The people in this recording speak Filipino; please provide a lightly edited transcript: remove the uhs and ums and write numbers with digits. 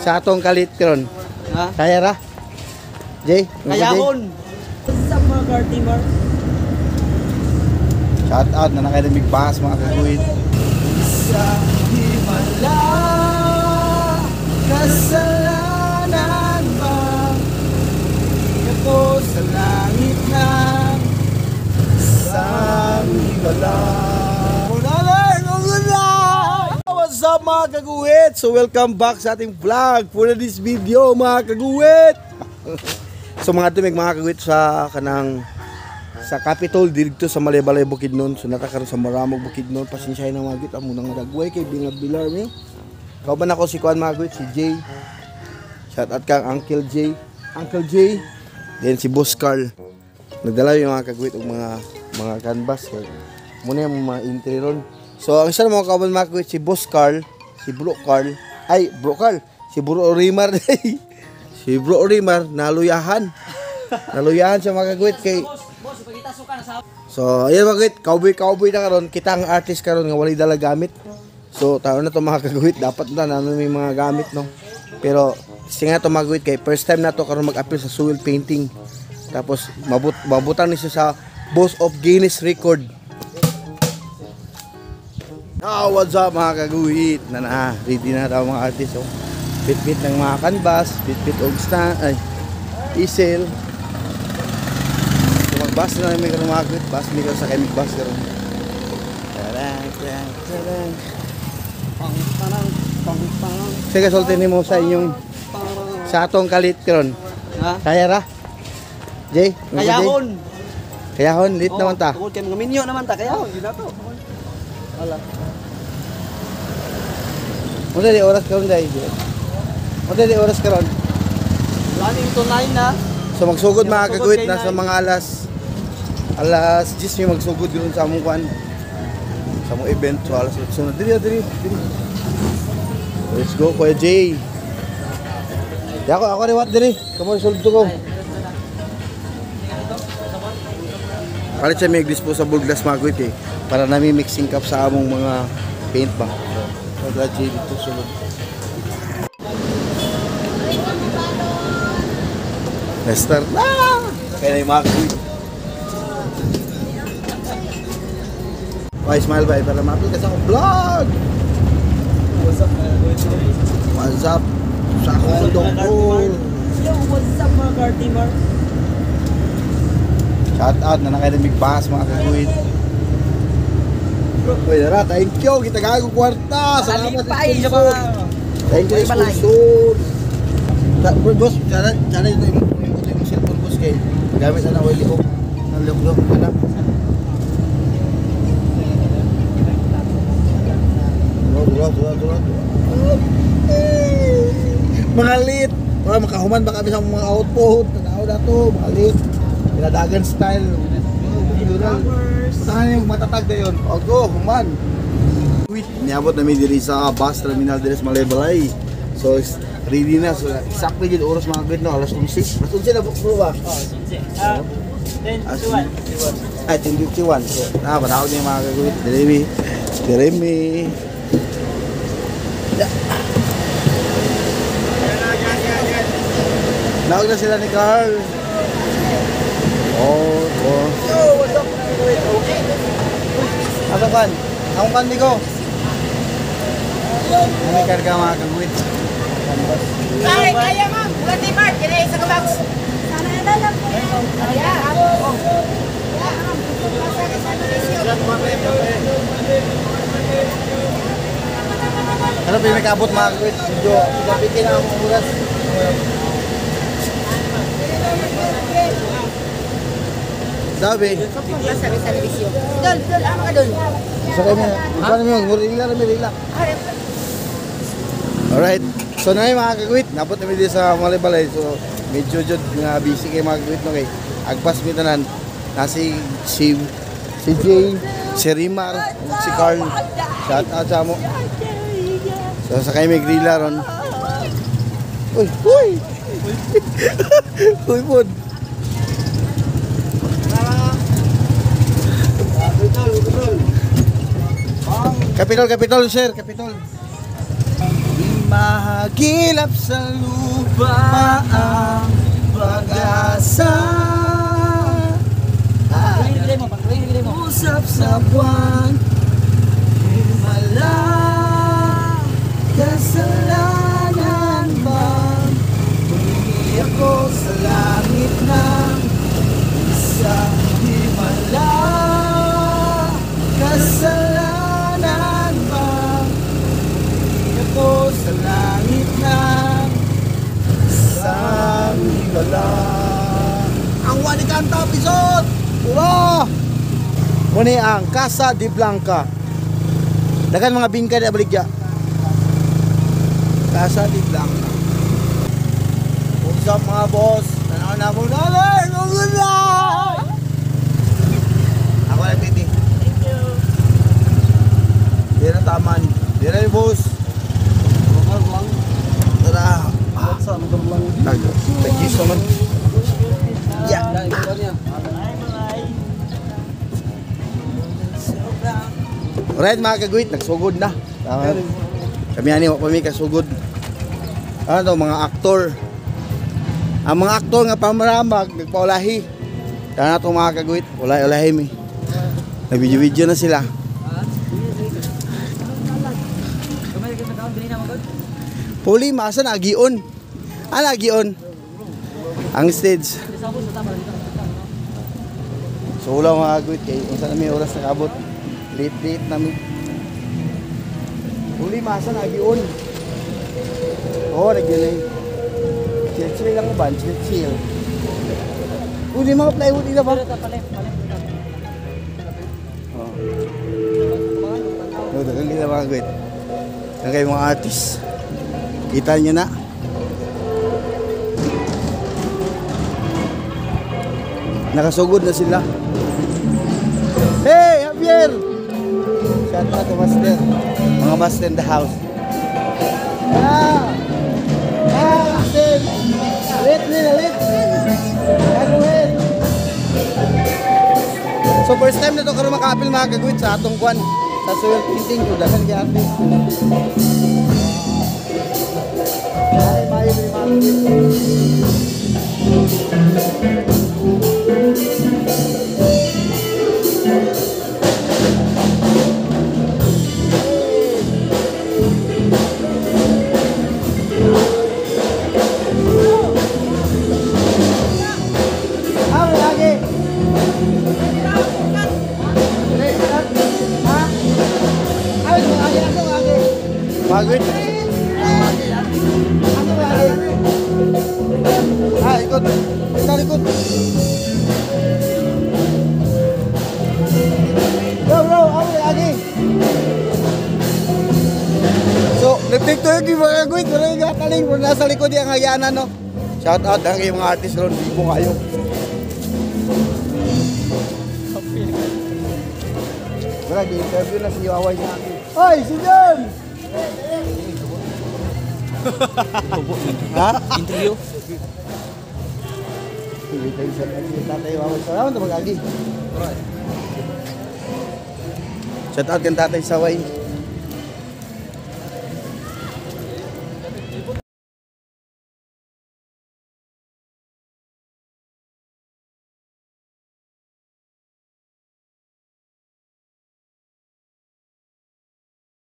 sa atong kalit karon. Ha? Kaya ra? Jay? Kayahon! Sa mga Cartimar. Shout out na nakailamig bahas mga kaguhit. Sa himala, kasalanan ba? Ako sa langit na sa himala. What's up mga kaguhit? So welcome back sa ating vlog for this video mga kaguhit. So mga tumig mga kaguhit sa kanang sa Capitol dito sa Malebalay Bukidnon. So natakaroon sa Maramog Bukidnon. Pasensyahin na mga kaguhit amo nang nagagway kay Bilar mi. Kauban ako si Kuan mga kaguhit, si Jay. Shout out kang Uncle Jay. Uncle Jay. Then si Boss Carl. Nagdala yung mga kaguhit og mga canvas kay muna yung mga entry ron. So, ang isa ng mga kauban mga kaguhit, si Boss Carl, si Bro Carl, si Bro Rimar, si Bro Rimar, naluyahan siya mga kaguhit kay... So, ayan mga kaguhit, cowboy na karon, kita ang artist karon nga wali dala gamit. So, taon na to mga kaguhit, dapat na may mga gamit, no? Pero, singa to mga kaguhit kay first time na to karon mag-appeal sa soil painting. Tapos, mabutan ni siya sa Boss of Guinness Record. What's up mga kaguhit? Ready na daw mga artist. Oh. Bit-bit ng mga canvas, bit-bit og easel. So magbas na namin karon mga kaguhit. Bas mi karon sa kay magbas karon. Sige, sulti nimo sa inyong sa atong kalit karon. Ha? Kaya ra? Jay? Kayahon! Kayahon, lit naman ta. Tungkol kayo mga minyo naman ta, kayahon. Yun na to. Wala. Ano di oras karon dai? Ano di oras karon? Running to 9 na. So magsugod mga kaguhit na sa mga alas 10 may magsugod gud sa among kuan. Sa among event so alas 8 na diri. Let's go Kuya Jay. Ako rewat diri. Kamo sulto ko. Palit siya may disposable glass mga kaguhit eh para nami mixing cup sa among mga paint ba. Jay dito sulod. Let's start na! Kaya na yung mga kaguhit. Smile ba? Para mapil ka sa akong vlog! What's up mga What's up? Sa akong doktor! Yo, what's up mga Cartimar? Shout out na nakailamig bahas mga kaguhit. Uy, Dara, thank you! Kita gago kwarta! Salamat sa sponsor! Thank you sa sponsor! Boss, sana ito yung cellphone boss kay gamit na oil ko. Nalok-lok ka na. Durat. Mga lit! Para makahuman ba kami sa mga output? Tanaw na to, mga lit. Pinadagan style. Saan yung matatag na yun? Ogo, human. Niabot namin diri sa bus terminal diri sa Malebalay. So, ready na. So, exactly yun oras mga gawin na. Alas 11. Alas 11 na bro ba? 10:51. Ay, 10:51. So, panahon niya mga gagawin. Diremi. Nawag na sila ni Carl. Oh. Yo, what's up mga okay? Ano kan? Akong kan ko. May karga mga kagwit. Kaya ma'am, bulan ni Mark, kaya isa ka box. Sana na lang po yan. Kaya ako. Ano pa yung may kabot mga kagwit? Medyo, pikin na ang oras. Sabi. Sabi sa visyo. Dol, ano ka dol? Isa kami. Paano mo? Rila. Alright. So na mga kagwit, napot namin dito sa Malebalay. So medyo nga busy kayo mga kagwit no kay agpas mi tanan. Si Jay, si Rimar, si Carl. Shout out sa mo. So sa kayo may grilla ron. Uy. Uy pod. Kapitol, sir, Kapitol. mahagilap sa lupa ang pag-asa. Usap sa buwan, himala, kasalanan ba? Tumingi ako sa langit ng isang himala, kasalanan ba? Tumingi ako sa langit ng isang himala. Ang Wani Kanta episode! Ura! Muni ang Casa de Blanca. Dagan mga bingka na baligya. Casa de Blanca. What's up mga boss? Tanaw na mo namin! Maganda! Ako lang titi. Thank you. Di na taman. Di na yung boss. Mahal lang. Tara. Sa motor lang. Thank you so much. Yeah. Dahil ko niya. Alright mga kagwit, nagsugod na. Kami ani wa pa mi kasugod. Ano to, mga aktor. Ang mga aktor nga pamaramag nagpaulahi. Kana to mga kagwit, ulay-ulahi mi. Nag-video na sila. Puli masa na agion. Ana agion. Ang stage. So wala mga kagwit kay unsa na may oras nakabot. Late namin. Uli masa na agion. Oh, nagyunay. Chill lang ba? Chill. Uli mga plywood nila ba? Oh. No, dagang kita mga kagwit. Ang kayo mga artist. Kita nyo na. Nakasugod na sila. Hey, Javier! Shout out to Master. Mga Master in the house. Master! Lit nila, lit! Karuhin! So first time na ito karoon makapil mga kagwit sa atong kwan. Sa soil painting ko. Dahan kaya artist. Ay, mayo ni mga Magwit. Ikot. Ikot. Bro, lagi. So, nagtikto yung mga kagwit. Wala yung gataling. Kung nasa likod yung hayanan, no? Shout out ang mga artist ron. Bibo kayo. Wala, di-interview na si Yaway niya. Hoy, si John! Ha? Interview? Tatay Yaway. Salamat na mag-agi. Shout out kang Tatay Saway.